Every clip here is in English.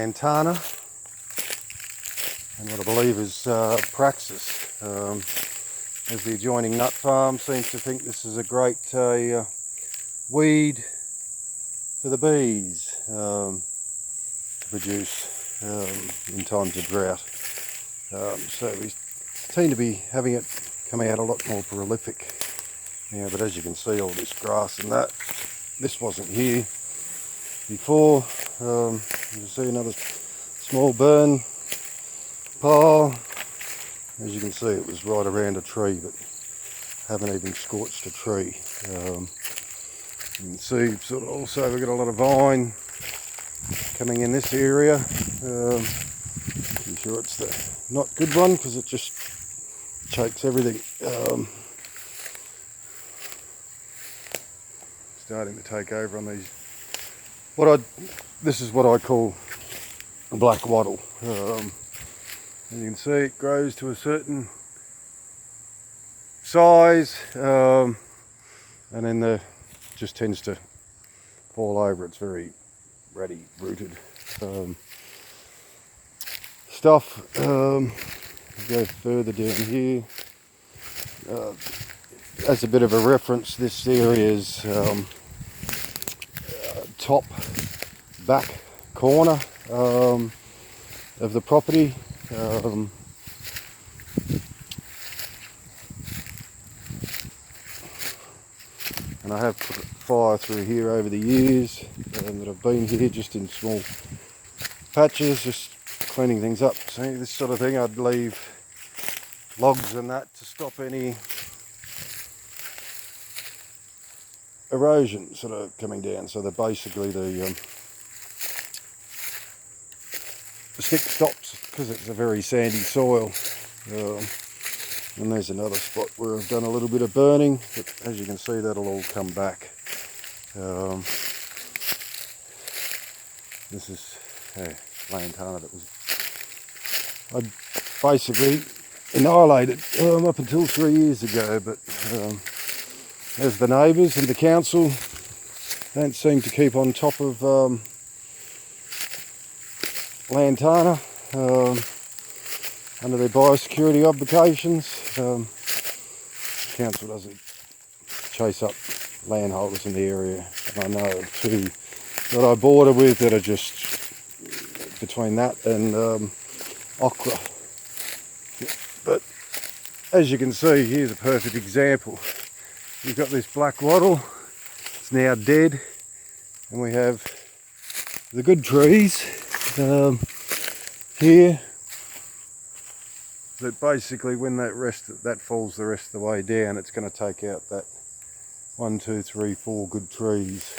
lantana and what I believe is praxis. As the adjoining nut farm seems to think this is a great weed for the bees to produce in times of drought. So we seem to be having it come out a lot more prolific. Yeah, but as you can see, all this grass and that, this wasn't here before. You see another small burn pile. As you can see, it was right around a tree, but haven't even scorched a tree. You can see sort of also we've got a lot of vine coming in this area. I'm sure it's the not good one because it just chokes everything. Starting to take over on these. This is what I call black wattle. As you can see, it grows to a certain size, and then just tends to fall over. It's very ready rooted stuff. Go further down here. As a bit of a reference, this area is top back corner of the property. And I have put fire through here over the years that I've been here, just in small patches, just cleaning things up. See, this sort of thing, I'd leave logs and that to stop any erosion sort of coming down. So they're basically the stick stops because it's a very sandy soil. And there's another spot where I've done a little bit of burning, but as you can see, that'll all come back. This is lantana that was I basically annihilated up until 3 years ago, but as the neighbours and the council don't seem to keep on top of lantana under their biosecurity obligations. Council doesn't chase up landholders in the area, and I know of two that I border with that are just between that and okra. But as you can see, here's a perfect example. You've got this black wattle, it's now dead, and we have the good trees here that basically when that falls the rest of the way down, it's going to take out that 1, 2, 3, 4 good trees.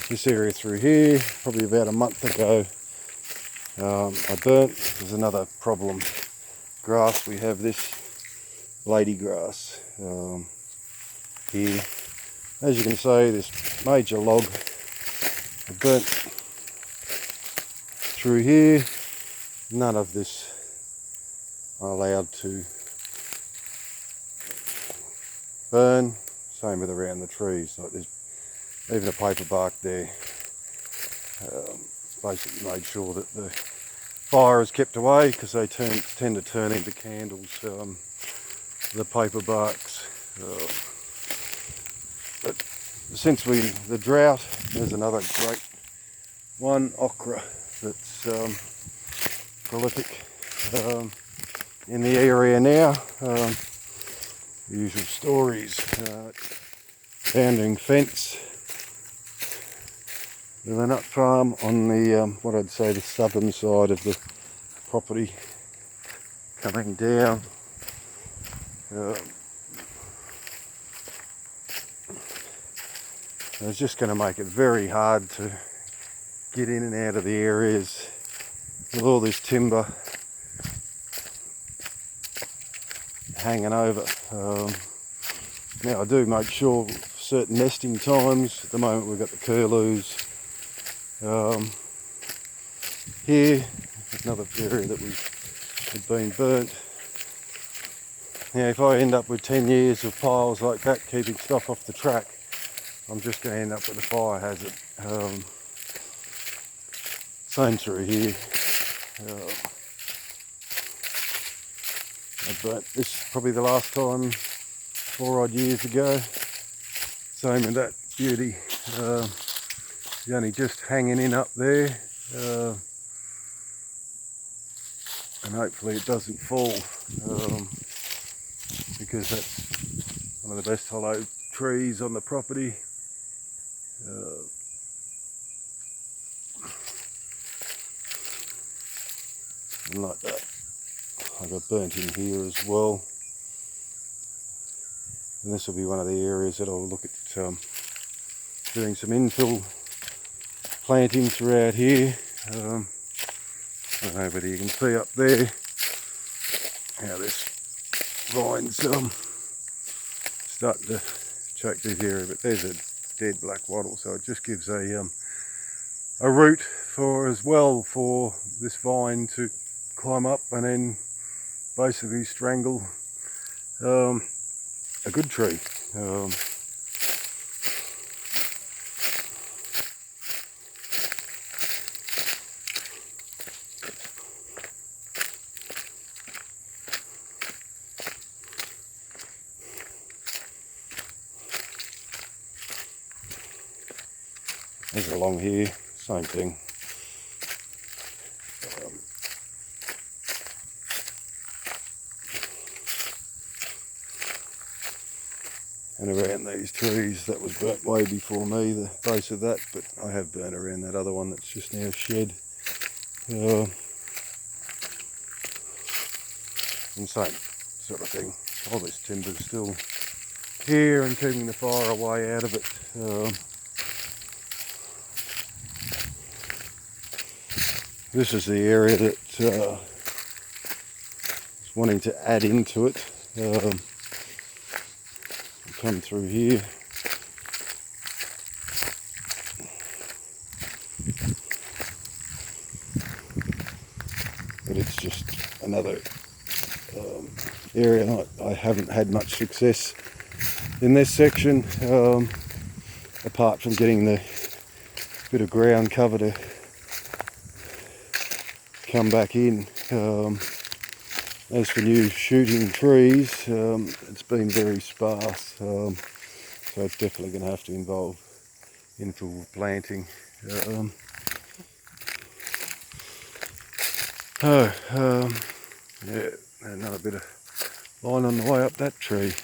This area through here, probably about a month ago, I burnt. There's another problem. Grass, we have this lady grass here. As you can see, this major log I burnt through here. None of this are allowed to burn. Same with around the trees. Like there's even a paper bark there. Basically made sure that the fire is kept away because they tend to turn into candles, the paper barks. But since the drought, there's another great one, okra, that's prolific in the area now. The usual stories, bounding fence with a nut farm on the what I'd say the southern side of the property coming down. It's just going to make it very hard to get in and out of the areas with all this timber hanging over. Now I do make sure certain nesting times. At the moment we've got the curlews. Here, another area that had been burnt. Now if I end up with 10 years of piles like that keeping stuff off the track, I'm just going to end up with a fire hazard. same through here. I burnt this probably the last time 4 odd years ago. Same with that beauty. It's only just hanging in up there, and hopefully it doesn't fall, because that's one of the best hollow trees on the property. And like that, I got burnt in here as well. And this will be one of the areas that I'll look at doing some infill planting throughout here. I don't know whether you can see up there how this vine's starting to choke this area, but there's a dead black wattle, so it just gives a route for as well for this vine to climb up and then basically strangle a good tree. There's along here, same thing. And around these trees, that was burnt way before me, the base of that, but I have burnt around that other one that's just now shed. And same sort of thing. All this timber's still here and keeping the fire away out of it. This is the area that is wanting to add into it. Come through here. But it's just another area. I haven't had much success in this section, apart from getting the bit of ground cover to come back in. As for new shooting trees, it's been very sparse, so it's definitely going to have to involve infill planting. Yeah, another bit of line on the way up that tree.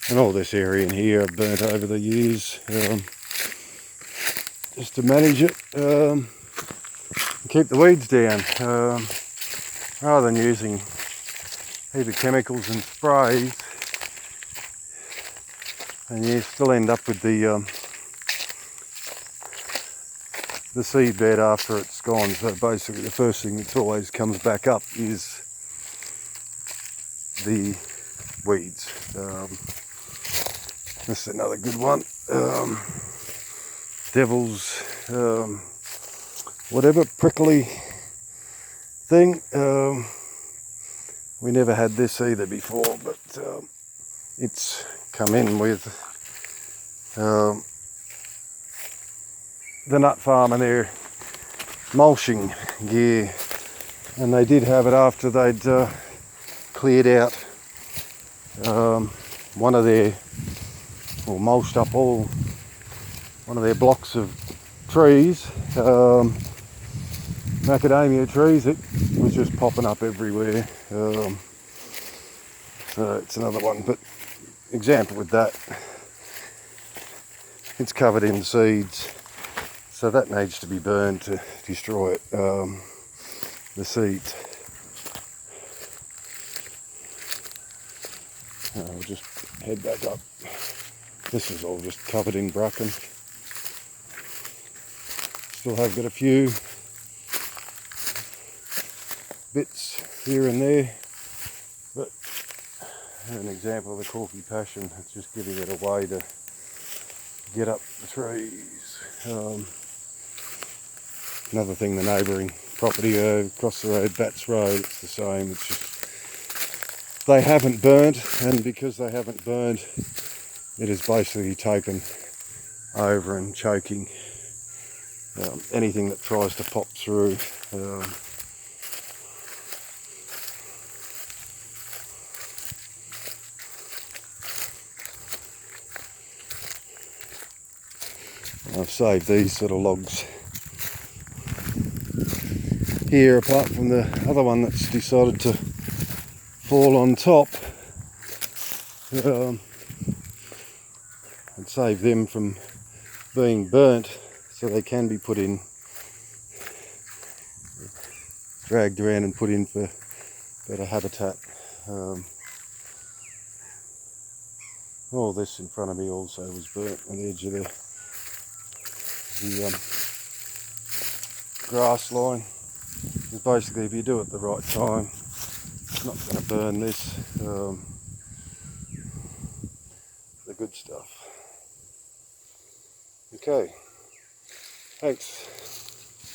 And all this area in here I've burnt over the years, just to manage it, and keep the weeds down, rather than using a heap of chemicals and sprays, and you still end up with the seed bed after it's gone. So basically the first thing that always comes back up is the weeds. This is another good one. Devil's whatever prickly thing. We never had this either before, but it's come in with the nut farm and their mulching gear, and they did have it after they'd cleared out one of their, or mulched up one of their blocks of trees, macadamia trees. It was just popping up everywhere. So it's another one, but example with that, it's covered in seeds, so that needs to be burned to destroy it, the seeds. We'll just head back up. This is all just covered in bracken. Still have got a few bits here and there, but an example of the corky passion, it's just giving it away to get up the trees. Another thing, the neighbouring property across the road, Bats Road, it's the same. It's just they haven't burnt, and because they haven't burnt, it is basically taken over and choking anything that tries to pop through. I've saved these sort of logs here, apart from the other one that's decided to fall on top. I'd save them from being burnt so they can be put in, dragged around and put in for better habitat. All this in front of me also was burnt on the edge of the grass line. Basically, if you do it at the right time, it's not going to burn this. The good stuff. Okay, thanks.